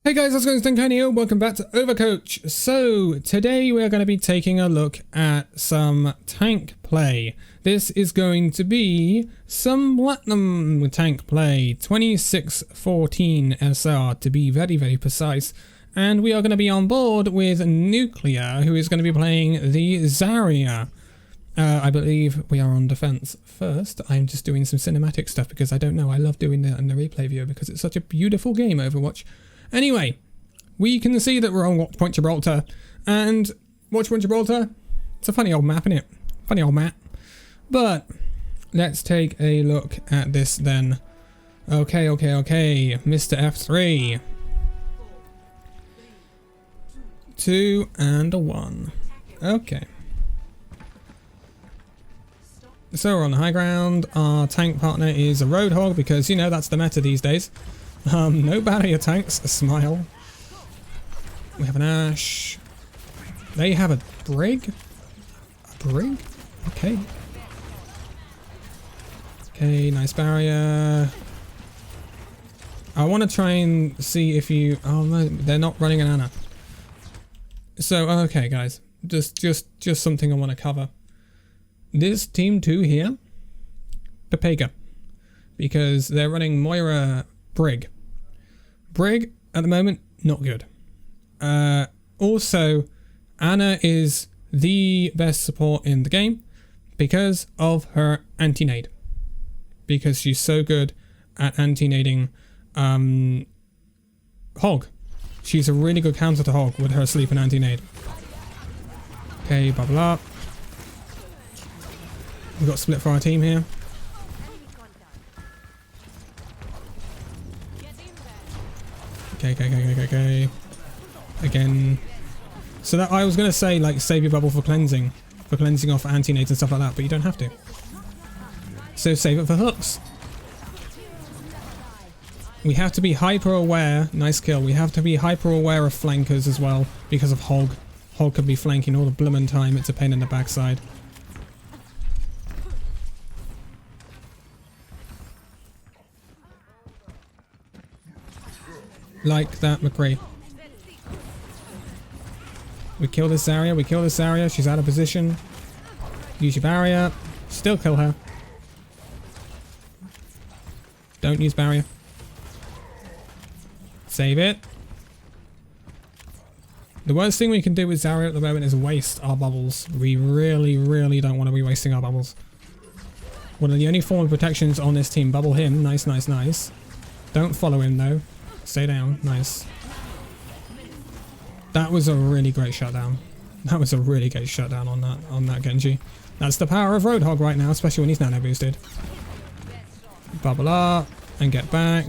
Hey guys, how's it going? Danconia. Welcome back to Overcoach. So today we're going to be taking a look at some tank play. This is going to be some platinum tank play, 2614 SR to be very precise. And we are going to be on board with Nuclear, who is going to be playing the Zarya. I believe we are on defense first. I'm just doing some cinematic stuff because I don't know. I love doing that in the replay view because it's such a beautiful game, Overwatch. Anyway, we can see that we're on Watchpoint Gibraltar, and Watchpoint Gibraltar, it's a funny old map, isn't it? Funny old map. But let's take a look at this then. Okay, Mr. F3. 2 and a 1. Okay. So we're on the high ground. Our tank partner is a Roadhog because, you know, that's the meta these days. No barrier tanks, a smile. We have an Ash. They have a Brig? A Brig? Okay. Okay, nice barrier. I want to try and see if you... Oh no, they're not running an Ana. So, okay guys. Just something I want to cover. This team 2 here, Pepega. Because they're running Moira Brig. Brig, at the moment, not good. Also, Ana is the best support in the game because of her anti-nade. Because she's so good at anti-nading Hog. She's a really good counter to Hog with her sleep and anti-nade. Okay, bubble up. We've got split for our team here. Okay. Again. So that I was gonna say, like, save your bubble for cleansing off anti-nades and stuff like that, but you don't have to. So save it for hooks. We have to be hyper aware. Nice kill. We have to be hyper aware of flankers as well because of Hog. Hog could be flanking all the bloomin' time. It's a pain in the backside. Like that, McCree. We kill this Zarya. She's out of position. Use your barrier. Still kill her. Don't use barrier. Save it. The worst thing we can do with Zarya at the moment is waste our bubbles. We really don't want to be wasting our bubbles. One of the only form of protections on this team. Bubble him. Nice. Don't follow him though. Stay down. Nice. That was a really great shutdown. That was a really great shutdown on that Genji. That's the power of Roadhog right now, especially when he's nano boosted. Bubble up and get back.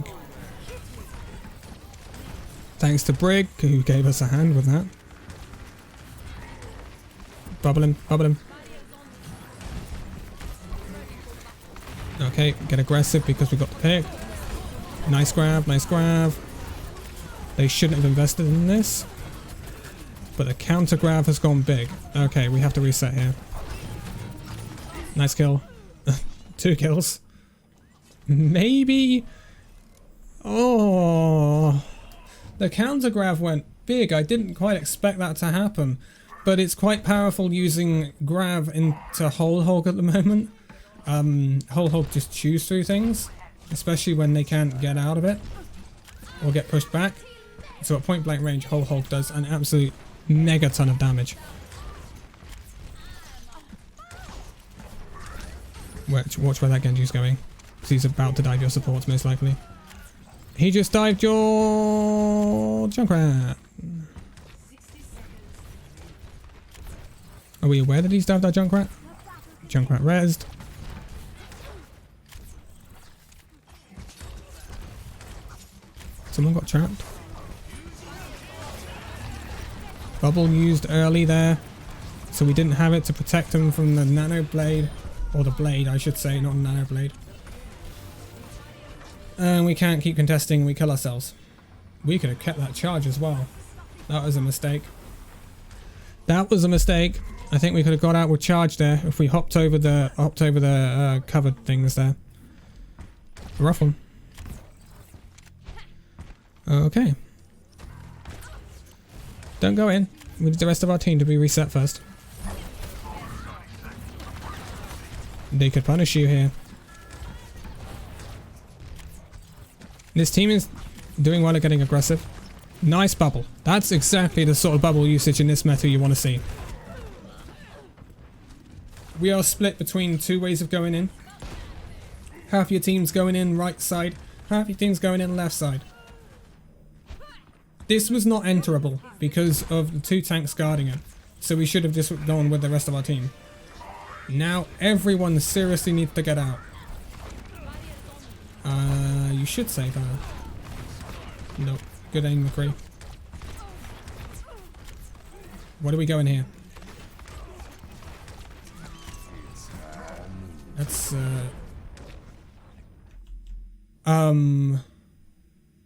Thanks to Brig, who gave us a hand with that. Bubble him. Okay, get aggressive because we got the pick. Nice grab. They shouldn't have invested in this. But the counter grab has gone big. Okay, we have to reset here. Nice kill. 2 kills. Maybe. Oh. The counter grab went big. I didn't quite expect that to happen. But it's quite powerful using grab into Whole Hog at the moment. Whole Hog just chews through things. Especially when they can't get out of it. Or get pushed back. So at point blank range, Whole Hog does an absolute mega ton of damage. Watch where that Genji's going. Because he's about to dive your supports most likely. He just dived your Junkrat. Are we aware that he's dived our Junkrat? Junkrat rezzed. Someone got trapped. Bubble used early there, so we didn't have it to protect him from the nano blade, or the blade I should say, not nano blade. And we can't keep contesting, we kill ourselves. We could have kept that charge as well. That was a mistake. I think we could have got out with charge there if we hopped over the covered things there. Rough one. Okay. Don't go in. We need the rest of our team to be reset first. They could punish you here. This team is doing well at getting aggressive. Nice bubble. That's exactly the sort of bubble usage in this meta you want to see. We are split between two ways of going in. Half your team's going in right side, half your team's going in left side. This was not enterable because of the two tanks guarding it, so we should have just gone with the rest of our team. Now everyone seriously needs to get out. You should save her. Nope. Good aim, McCree. What are we going here? That's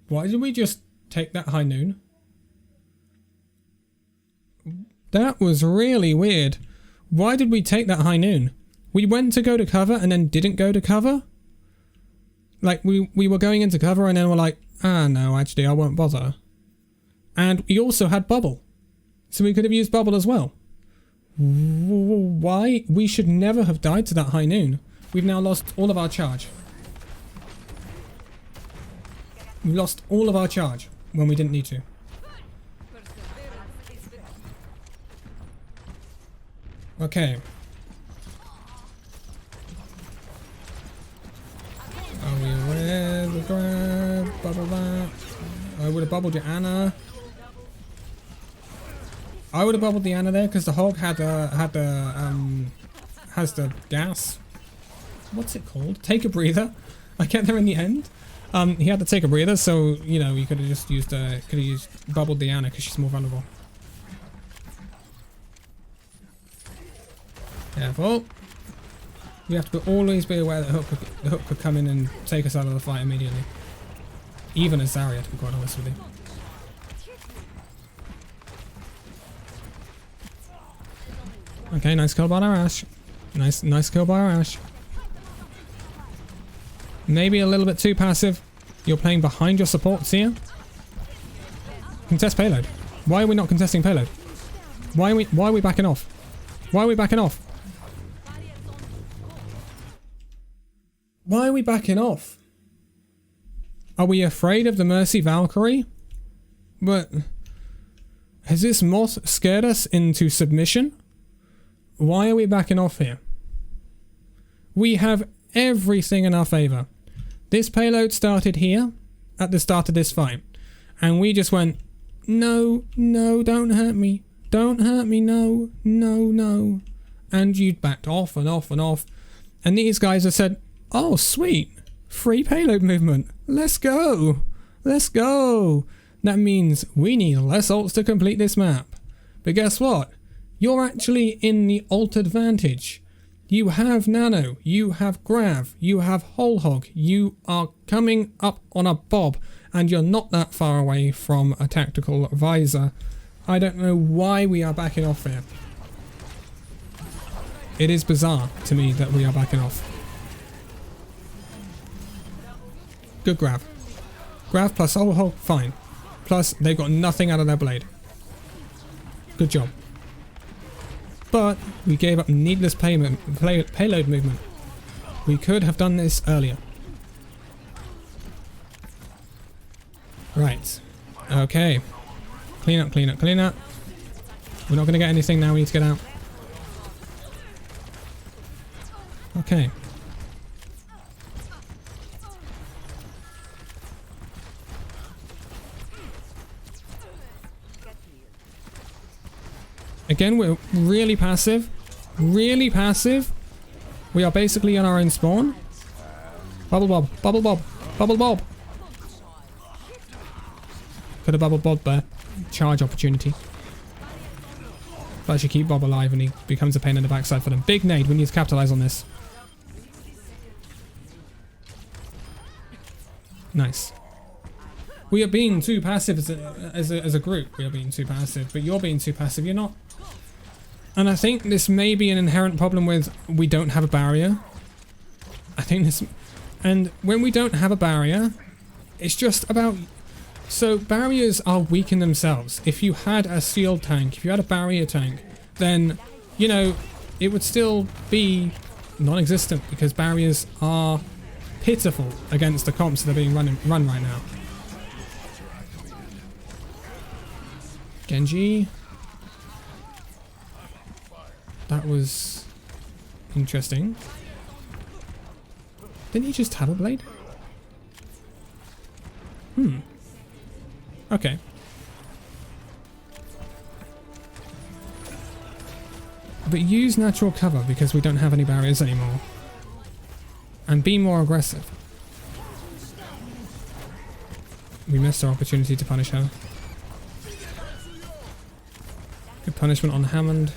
why did we just take that high noon? That was really weird. Why did we take that high noon? We went to go to cover and then didn't go to cover? Like, we were going into cover and then we're like, ah, no, actually, I won't bother. And we also had bubble. So we could have used bubble as well. Why? We should never have died to that high noon. We've now lost all of our charge. We lost all of our charge when we didn't need to. Okay. Are we aware? The grab, bubble that. I would have bubbled your Anna. I would have bubbled the Anna there because the Hog has the gas. What's it called? Take a breather. I get there in the end. He had to take a breather, so you know you could have just used bubbled the Anna because she's more vulnerable. Careful. You have to always be aware that the hook could come in and take us out of the fight immediately. Even as Zarya, to be quite honest with you. Okay, nice kill by our Ash. Nice kill by our Ash. Maybe a little bit too passive. You're playing behind your supports here. Contest payload. Why are we not contesting payload? Why are we backing off? Why are we backing off? Why are we backing off? Are we afraid of the Mercy Valkyrie? But has this moth scared us into submission? Why are we backing off here? We have everything in our favor. This payload started here at the start of this fight. And we just went, no, no, don't hurt me. Don't hurt me, no, no, no. And you backed off and off and off. And these guys have said, oh, sweet. Free payload movement. Let's go. Let's go. That means we need less ults to complete this map. But guess what? You're actually in the ult advantage. You have Nano, you have Grav, you have Whole Hog, you are coming up on a Bob, and you're not that far away from a tactical visor. I don't know why we are backing off here. It is bizarre to me that we are backing off. Good Grav. Grav plus Whole Hog, fine. Plus, they've got nothing out of their blade. Good job. But we gave up needless payload movement. We could have done this earlier. Right. Okay. Clean up, clean up, clean up. We're not going to get anything now. We need to get out. Okay. Again, we're really passive. Really passive. We are basically on our own spawn. Bubble bob. Bubble bob. Bubble bob. Could have bubble bob there. Charge opportunity. But I should keep Bob alive and he becomes a pain in the backside for them. Big nade. We need to capitalize on this. Nice. We are being too passive as a group. We are being too passive. But you're being too passive. You're not. And I think this may be an inherent problem with we don't have a barrier. I think this... And when we don't have a barrier, it's just about So barriers are weak in themselves. If you had a shield tank, if you had a barrier tank, then, you know, it would still be non-existent because barriers are pitiful against the comps that are being run right now. Genji. That was interesting. Didn't he just have a blade? Okay. But use natural cover because we don't have any barriers anymore. And be more aggressive. We missed our opportunity to punish her. Good punishment on Hammond.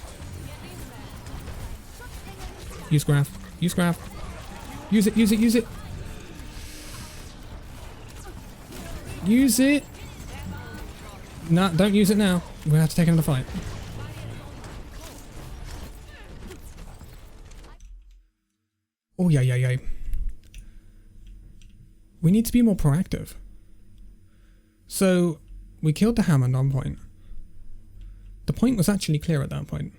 Use graph. Use graph. Use it, use it, use it. Use it. No, don't use it now. We have to take another fight. Oh, yeah. We need to be more proactive. So, we killed the Hammond on point. The point was actually clear at that point.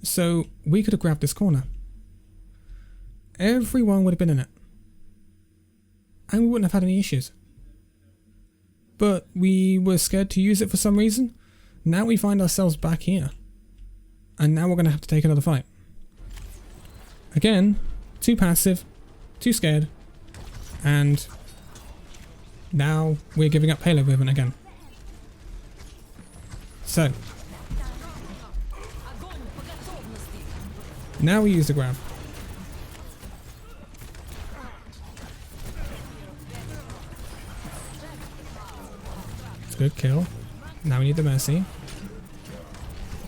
So, we could have grabbed this corner. Everyone would have been in it. And we wouldn't have had any issues. But we were scared to use it for some reason. Now we find ourselves back here. And now we're going to have to take another fight. Again, too passive, too scared. And now we're giving up payload movement again. So. Now we use the grab. Good kill. Now we need the Mercy.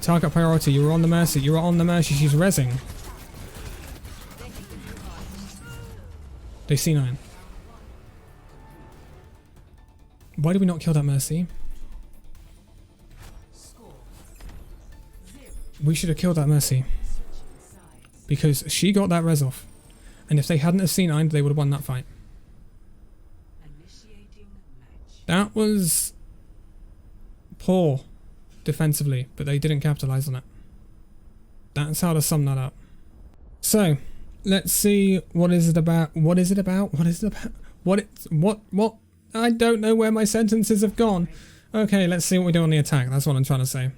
Target priority. You were on the Mercy. You were on the Mercy. She's rezzing. They C9. Why did we not kill that Mercy? We should have killed that Mercy. Because she got that res off. And if they hadn't have C9'd, they would have won that fight. That was poor defensively, but they didn't capitalize on it. That's how to sum that up. So, let's see what is it about? What is it about? What is it about? What? I don't know where my sentences have gone. Okay, let's see what we do on the attack. That's what I'm trying to say.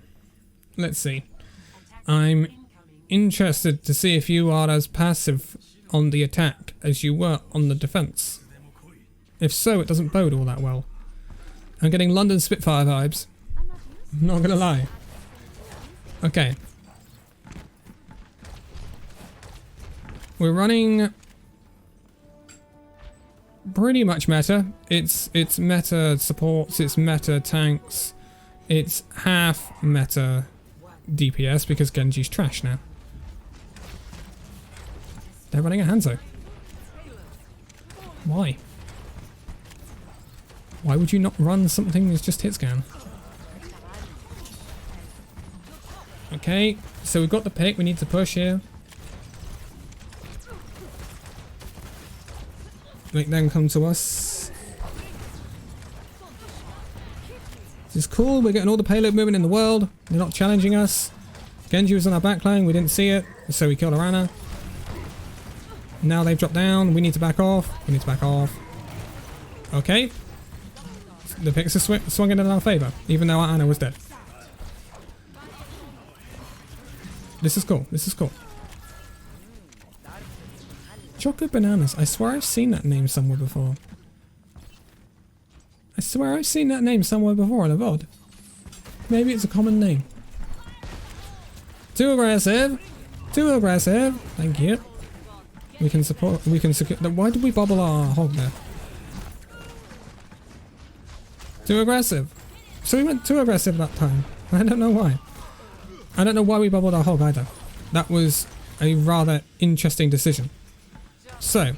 Let's see. I'm interested to see if you are as passive on the attack as you were on the defense. If so, it doesn't bode all that well. I'm getting London Spitfire vibes. I'm not gonna lie. Okay. We're running pretty much meta. It's meta supports, it's meta tanks, it's half meta DPS because Genji's trash now. They're running a Hanzo. Why? Why would you not run something that's just hit scan? Okay, so we've got the pick, we need to push here. Make them come to us. This is cool, we're getting all the payload movement in the world. They're not challenging us. Genji was on our backline, we didn't see it, so we killed Arana. Now they've dropped down, we need to back off. We need to back off. Okay. The picks are swinging in our favour, even though our Ana was dead. This is cool, this is cool. Chocolate Bananas, I swear I've seen that name somewhere before. I swear I've seen that name somewhere before in a VOD. Maybe it's a common name. Too aggressive! Too aggressive! Thank you. We can support, we can secure, why did we bubble our hog there? Too aggressive. So we went too aggressive that time. I don't know why. I don't know why we bubbled our hog either. That was a rather interesting decision. So,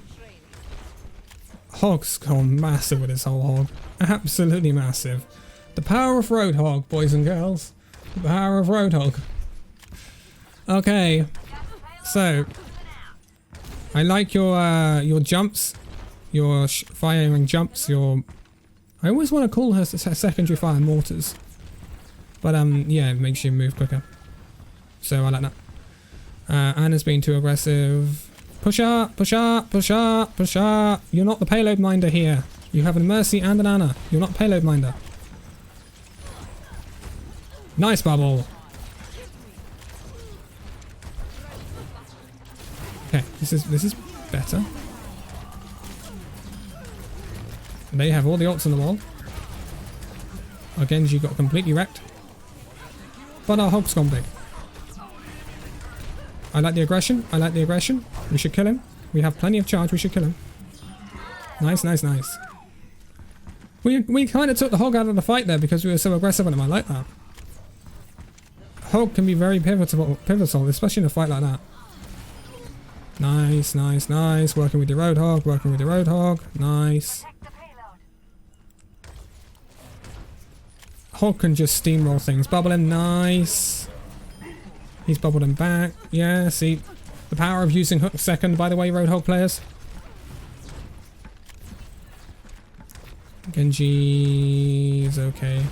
Hog's gone massive with his whole hog. Absolutely massive. The power of Roadhog, boys and girls. The power of Roadhog. Okay. So, I like your jumps. Your firing jumps. Your... I always want to call her secondary fire mortars. But yeah, it makes you move quicker. So I like that. Anna's being too aggressive. Push up, push up, push up, push up. You're not the payload minder here. You have a Mercy and an Anna. You're not payload minder. Nice bubble. Okay, this is better. They have all the ults on the wall. Our Genji got completely wrecked. But our Hog's gone big. I like the aggression. I like the aggression. We should kill him. We have plenty of charge. We should kill him. Nice, nice, nice. We kind of took the Hog out of the fight there because we were so aggressive on him. I like that. Hog can be very pivotal, especially in a fight like that. Nice, nice, nice. Working with the Roadhog. Working with the Roadhog. Nice. Hog can just steamroll things. Bubble him. Nice. He's bubbled him back. Yeah, see. The power of using hook second, by the way, Roadhog players. Genji's okay.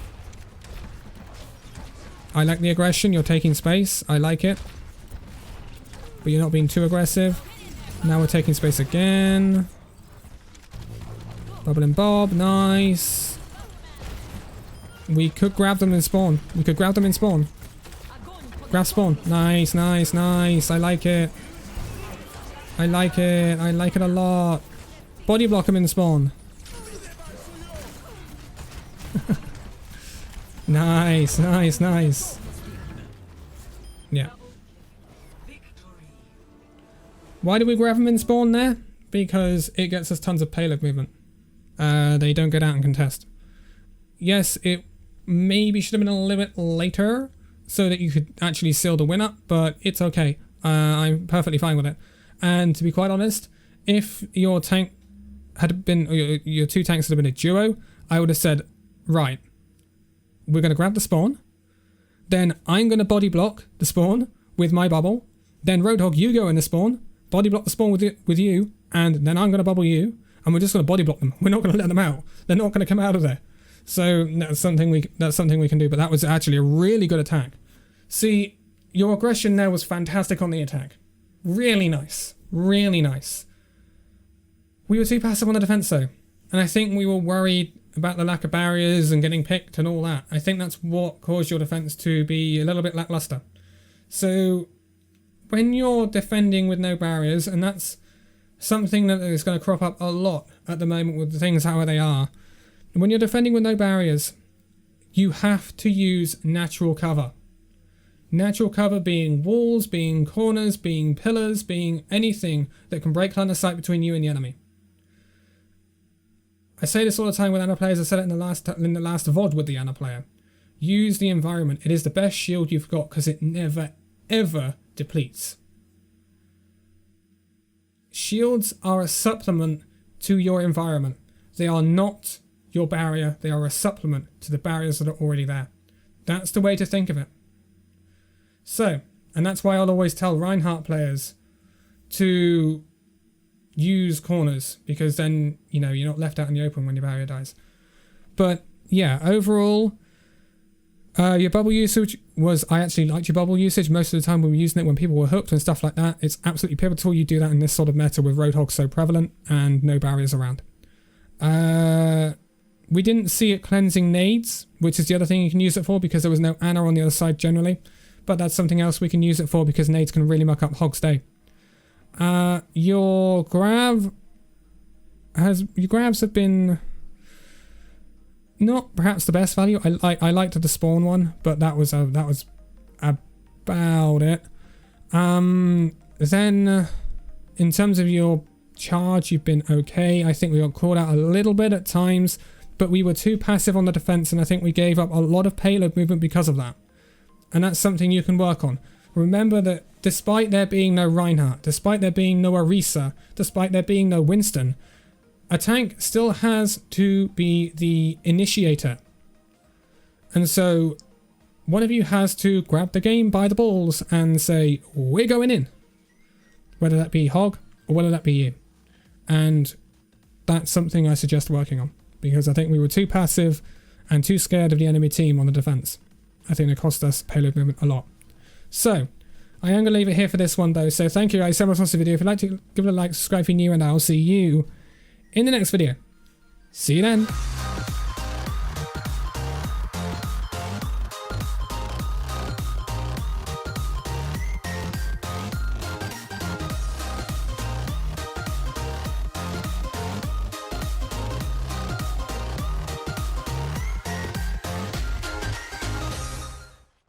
I like the aggression. You're taking space. I like it. But you're not being too aggressive. Now we're taking space again. Bubble and bob. Nice. We could grab them in spawn. We could grab them in spawn. Grab spawn. Nice, nice, nice. I like it. I like it. I like it a lot. Body block them in spawn. Nice, nice, nice. Yeah. Why do we grab them in spawn there? Because it gets us tons of payload movement. They don't get out and contest. Yes, it maybe should have been a little bit later so that you could actually seal the win up, but it's okay. I'm perfectly fine with it. And to be quite honest, if your tank had been, or your two tanks had been a duo, I would have said, right, we're going to grab the spawn, then I'm going to body block the spawn with my bubble, then Roadhog, you go in the spawn, body block the spawn with you, and then I'm going to bubble you, and we're just going to body block them. We're not going to let them out. They're not going to come out of there. So that's something we can do, but that was actually a really good attack. See, your aggression there was fantastic on the attack. Really nice. Really nice. We were too passive on the defense though, and I think we were worried about the lack of barriers and getting picked and all that. I think that's what caused your defense to be a little bit lackluster. So when you're defending with no barriers, and that's something that is going to crop up a lot at the moment with the things how they are. When you're defending with no barriers, you have to use natural cover. Natural cover being walls, being corners, being pillars, being anything that can break line of sight between you and the enemy. I say this all the time with Ana players. I said it in the last VOD with the Ana player. Use the environment. It is the best shield you've got because it never, ever depletes. Shields are a supplement to your environment. They are not your barrier. They are a supplement to the barriers that are already there. That's the way to think of it. So, and that's why I'll always tell Reinhardt players to use corners, because then, you know, you're not left out in the open when your barrier dies. But yeah, overall, your bubble usage was, I actually liked your bubble usage. Most of the time we were using it when people were hooked and stuff like that. It's absolutely pivotal you do that in this sort of meta with Roadhog so prevalent and no barriers around. We didn't see it cleansing nades, which is the other thing you can use it for, because there was no Ana on the other side generally. But that's something else we can use it for, because nades can really muck up Hog's day. Your grabs have been not perhaps the best value. I liked the spawn one, but that was about it. Then in terms of your charge, you've been okay. I think we got caught out a little bit at times, but we were too passive on the defense, and I think we gave up a lot of payload movement because of that. And that's something you can work on. Remember that despite there being no Reinhardt, despite there being no Orisa, despite there being no Winston, a tank still has to be the initiator. And so one of you has to grab the game by the balls and say, we're going in. Whether that be Hog or whether that be you. And that's something I suggest working on. because I think we were too passive and too scared of the enemy team on the defense. I think it cost us payload movement a lot. So, I am going to leave it here for this one though. So thank you guys so much for watching the video. If you'd like to give it a like, subscribe if you're new, and I'll see you in the next video. See you then.